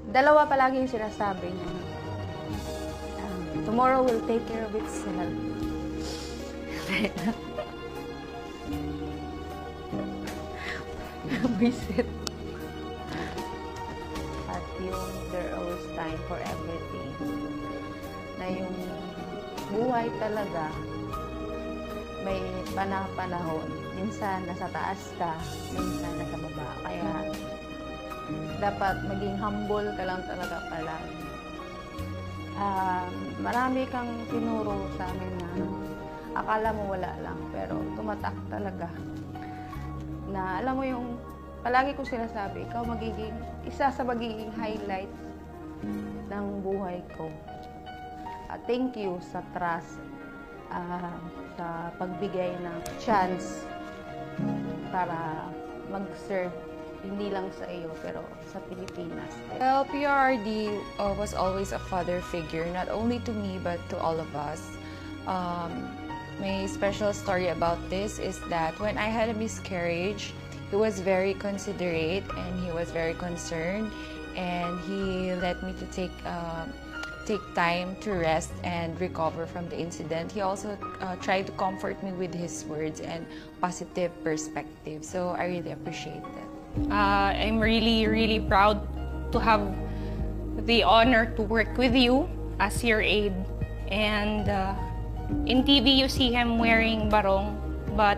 Dalawa palagi yung sinasabi niya. Tomorrow will take care of itself. Visit. At yung there always time for everything. Na yung buhay talaga may panahon. Minsan nasa taas ka, minsan nasa baba. Kaya dapat maging humble ka lang talaga palagi. Marami kang tinuro sa amin na akala mo wala lang, pero tumatak talaga. Na alam mo yung, palagi ko sinasabi, ikaw magiging, isa sa magiging highlight ng buhay ko. Thank you sa trust, sa pagbigay ng chance para mag-serve hindi lang sa iyo, pero sa Pilipinas. Well, PRRD was always a father figure, not only to me, but to all of us. My special story about this is that when I had a miscarriage, he was very considerate and he was very concerned, and he let me to take time to rest and recover from the incident. He also tried to comfort me with his words and positive perspective. So I really appreciate that. I'm really proud to have the honor to work with you as your aide. And in TV, you see him wearing barong, but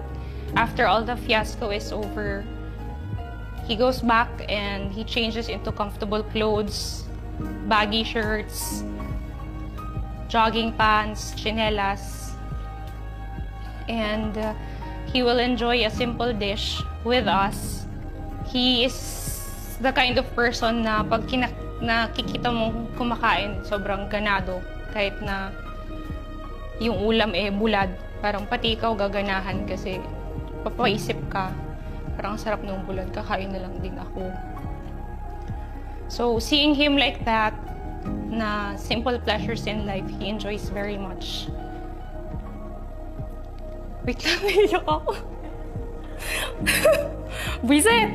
after all the fiasco is over, he goes back and he changes into comfortable clothes, baggy shirts, jogging pants, chinelas, and he will enjoy a simple dish with us. He is the kind of person na pag nakikita mo kumakain, sobrang ganado. Kahit na yung ulam bulad, parang pati ikaw gaganahan kasi papaisip ka, parang sarap ng bulad, kakain na lang din ako. So seeing him like that, na simple pleasures in life, he enjoys very much. Wait lang, naiyak ako. Visit!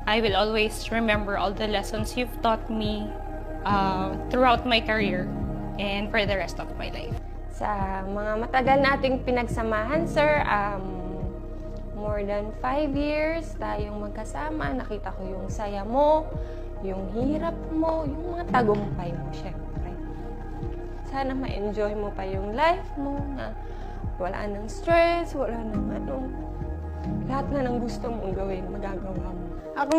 I will always remember all the lessons you've taught me throughout my career and for the rest of my life. Sa mga matagal nating pinagsamahan, sir, more than 5 years tayong magkasama. Nakita ko yung saya mo, yung hirap mo, yung mga tagumpay mo, syempre. Sana ma-enjoy mo pa yung life mo, na wala nang stress, wala nang lahat na ng gusto mong gawin, magagawa mo. Ako